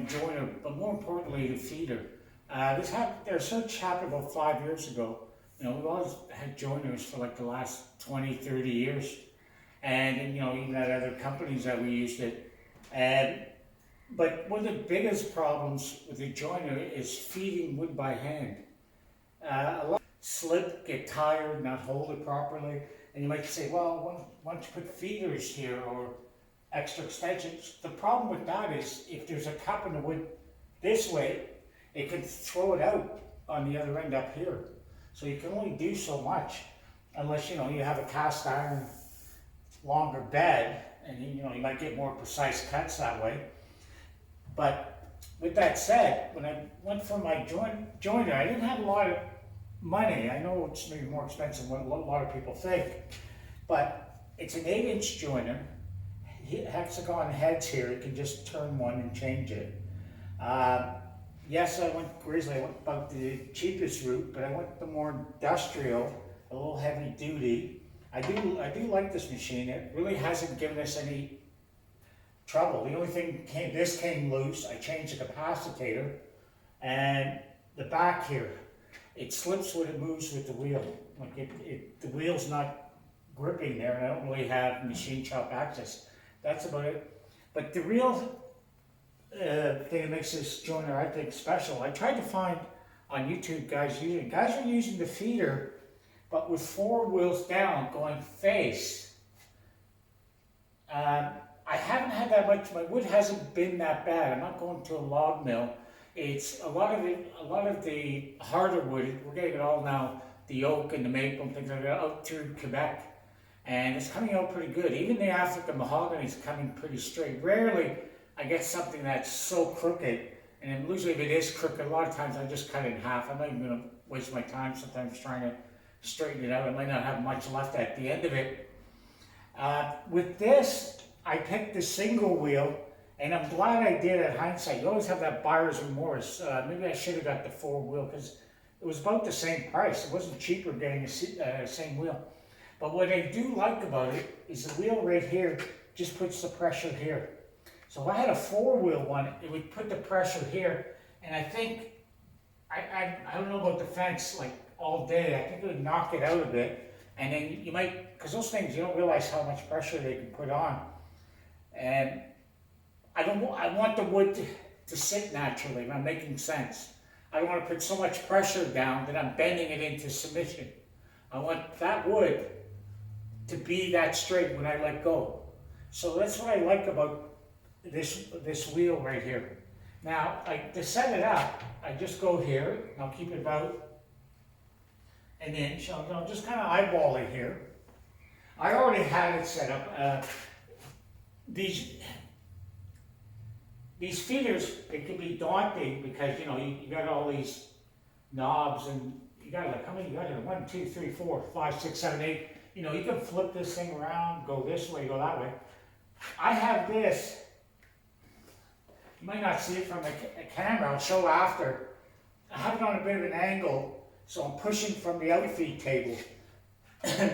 joiner, but more importantly, the feeder. Their search happened about 5 years ago. We've always had joiners for like the last 20, 30 years. And, even at other companies that we used it. But one of the biggest problems with the joiner is feeding wood by hand. A lot slip, get tired, not hold it properly. And you might say, well, why don't you put feeders here or extra extensions? The problem with that is if there's a cup in the wood this way, it can throw it out on the other end up here. So you can only do so much unless, you have a cast iron longer bed, and you might get more precise cuts that way. But with that said, when I went for my joiner, I didn't have a lot of money. I know it's maybe more expensive than what a lot of people think, but it's an 8-inch joiner, hexagon heads here. You can just turn one and change it. Yes, I went about the cheapest route, but I went the more industrial, a little heavy duty. I do like this machine. It really hasn't given us any trouble. The only thing this came loose. I changed the capacitator, and the back here, it slips when it moves with the wheel. Like the wheel's not gripping there, and I don't really have machine shop access. That's about it. But the real thing that makes this joiner, I think, special, I tried to find on YouTube guys are using the feeder, but with 4 wheels down, going face. I haven't had that much. My wood hasn't been that bad. I'm not going to a log mill. It's a lot of the harder wood. We're getting it all now, the oak and the maple and things like that, out through Quebec, and it's coming out pretty good. Even the African mahogany is coming pretty straight. Rarely I get something that's so crooked, and usually if it is crooked, a lot of times I just cut it in half. I'm not even going to waste my time sometimes trying to straighten it out. I might not have much left at the end of it. With this, I picked the single wheel, and I'm glad I did. At hindsight, you always have that buyer's remorse. Maybe I should have got the 4 wheel because it was about the same price. It wasn't cheaper getting the same wheel. But what I do like about it is the wheel right here just puts the pressure here. So if I had a 4-wheel one, it would put the pressure here, and I think, I don't know about the fence like all day. I think it would knock it out a bit, and then you might, because those things, you don't realize how much pressure they can put on. And I want the wood to sit naturally, I'm making sense. I don't want to put so much pressure down that I'm bending it into submission. I want that wood to be that straight when I let go. So that's what I like about this wheel right here. Now, to set it up, I just go here, and I'll keep it about an inch. I'll just kind of eyeball it here. I already had it set up. These feeders, it can be daunting because you got all these knobs, and you got like, how many you got here? 1, 2, 3, 4, 5, 6, 7, 8. You can flip this thing around, go this way, go that way. I have this. You might not see it from the camera. I'll show after. I have it on a bit of an angle, so I'm pushing from the outfeed table,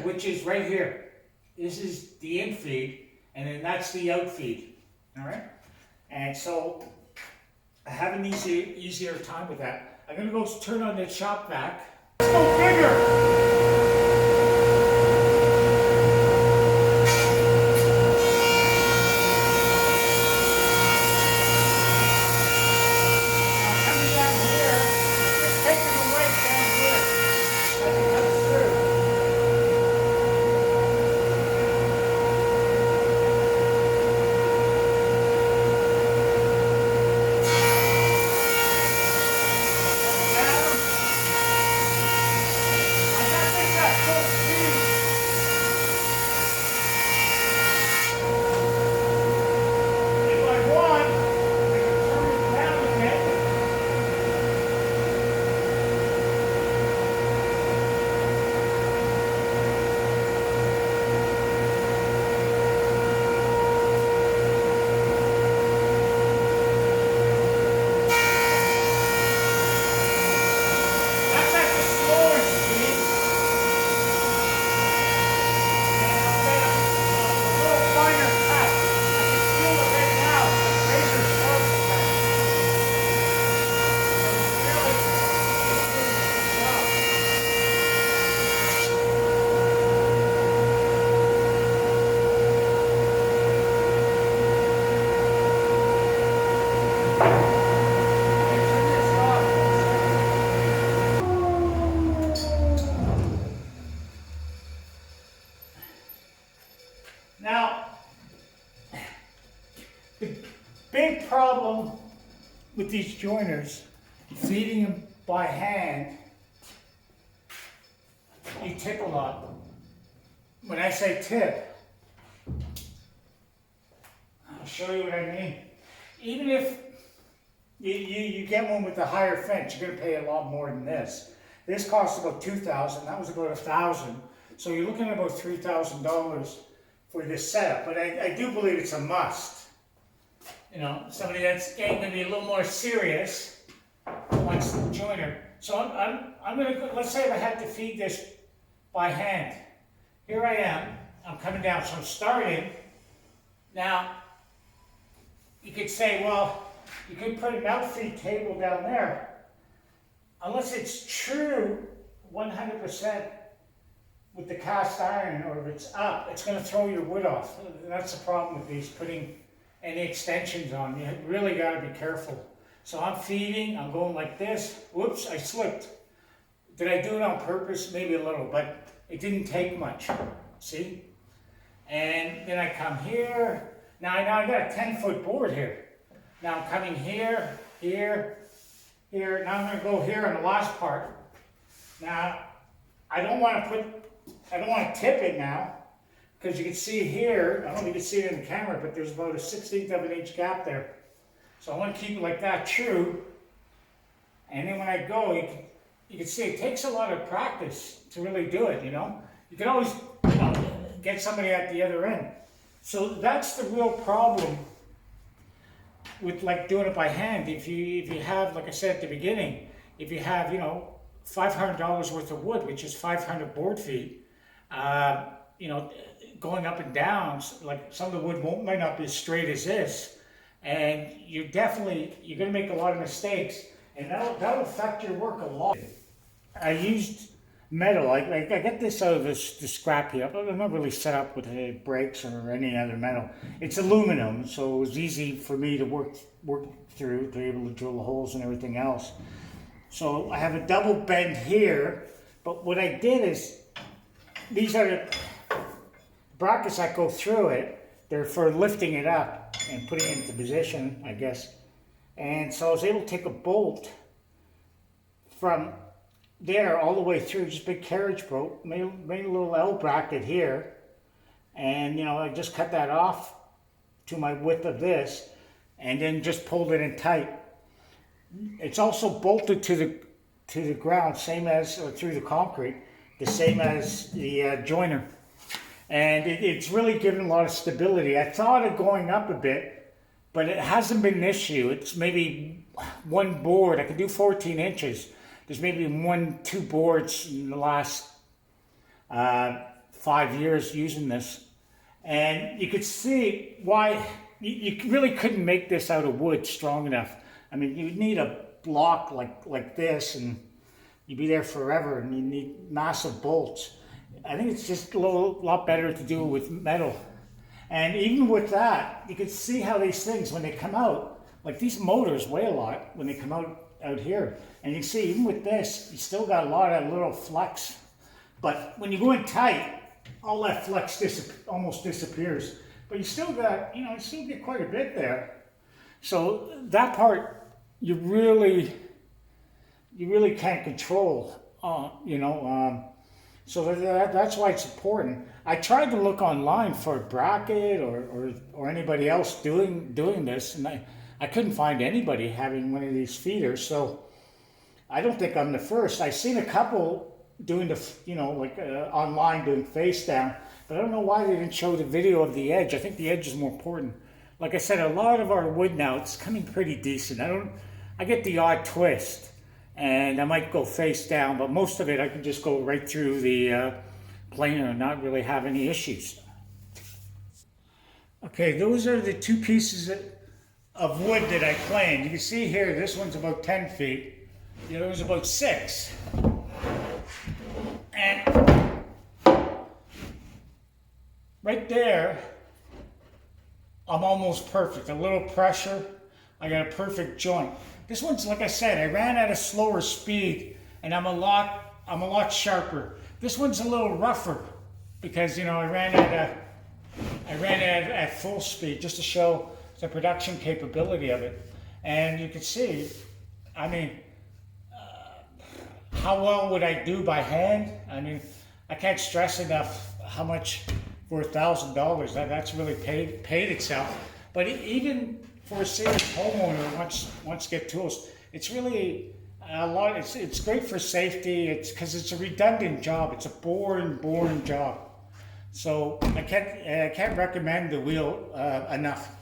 which is right here. This is the infeed, and then that's the outfeed. All right. And so I have an easier time with that. I'm going to go turn on the shop vac. Let's go bigger! these joiners, feeding them by hand, you tip a lot. When I say tip, I'll show you what I mean. Even if you get one with the higher fence, you're going to pay a lot more than this. This cost about $2,000. That was about $1,000. So you're looking at about $3,000 for this setup. But I do believe it's a must. You know, somebody that's going to be a little more serious wants the joiner. So I'm going to, let's say if I had to feed this by hand. Here I am. I'm coming down. So I'm starting. Now, you could say, well, you could put an outfeed table down there. Unless it's true 100% with the cast iron, or if it's up, it's going to throw your wood off. That's the problem with these, putting any extensions on. You really got to be careful. So I'm feeding, I'm going like this. Whoops, I slipped. Did I do it on purpose? Maybe a little, but it didn't take much. See? And then I come here. Now I got a 10-foot board here. Now I'm coming here, here, here. Now I'm going to go here on the last part. Now I don't want to tip it now, because you can see here, I don't know if you can see it in the camera, but there's about a 1/16 of an inch gap there. So I want to keep it like that true. And then when I go, you can see it takes a lot of practice to really do it, you know. You can always, you know, get somebody at the other end. So that's the real problem with like doing it by hand. If you have, like I said at the beginning, if you have, you know, $500 worth of wood, which is 500 board feet, you know, going up and down, like some of the wood might not be as straight as this, and you're going to make a lot of mistakes, and that'll affect your work a lot. I used metal. I get this out of this scrap here. I'm not really set up with brakes or any other metal. It's aluminum, so it was easy for me to work through, to be able to drill the holes and everything else. So I have a double bend here, but what I did is, these are the brackets that go through it. They're for lifting it up and putting it into position, I guess. And so I was able to take a bolt from there all the way through, just big carriage bolt, made a little L bracket here, and you know, I just cut that off to my width of this, and then just pulled it in tight. It's also bolted to the ground, same as, or through the concrete, the same as the joiner. And it's really given a lot of stability. I thought of going up a bit, but it hasn't been an issue. It's maybe one board. I can do 14 inches. There's maybe 1-2 boards in the last 5 years using this. And you could see why you really couldn't make this out of wood strong enough. I mean, you'd need a block like this, and you'd be there forever, and you need massive bolts. I think it's just a lot better to do it with metal. And even with that, you can see how these things, when they come out, like these motors weigh a lot when they come out here. And you can see, even with this, you still got a lot of little flex. But when you go in tight, all that flex almost disappears. But you still got, you know, you still get quite a bit there. So that part, you really can't control, you know. So that's why it's important. I tried to look online for a bracket or anybody else doing this, and I couldn't find anybody having one of these feeders. So I don't think I'm the first. I've seen a couple doing the, you know, like online doing face down, but I don't know why they didn't show the video of the edge. I think the edge is more important. Like I said, a lot of our wood now, it's coming pretty decent. I get the odd twist, and I might go face down, but most of it I can just go right through the planer and not really have any issues. Okay, those are the two pieces of wood that I planed. You can see here, this one's about 10 feet. The other one's about 6. And right there, I'm almost perfect. A little pressure, I got a perfect joint. This one's, like I said, I ran at a slower speed, and I'm a lot sharper. This one's a little rougher because, you know, I ran at full speed just to show the production capability of it. And you can see, I mean, how well would I do by hand? I mean, I can't stress enough how much for $1,000 that's really paid itself. But even for a serious homeowner wants to get tools, it's really a lot. It's great for safety. It's because it's a redundant job. It's a boring job. So I can't recommend the wheel enough.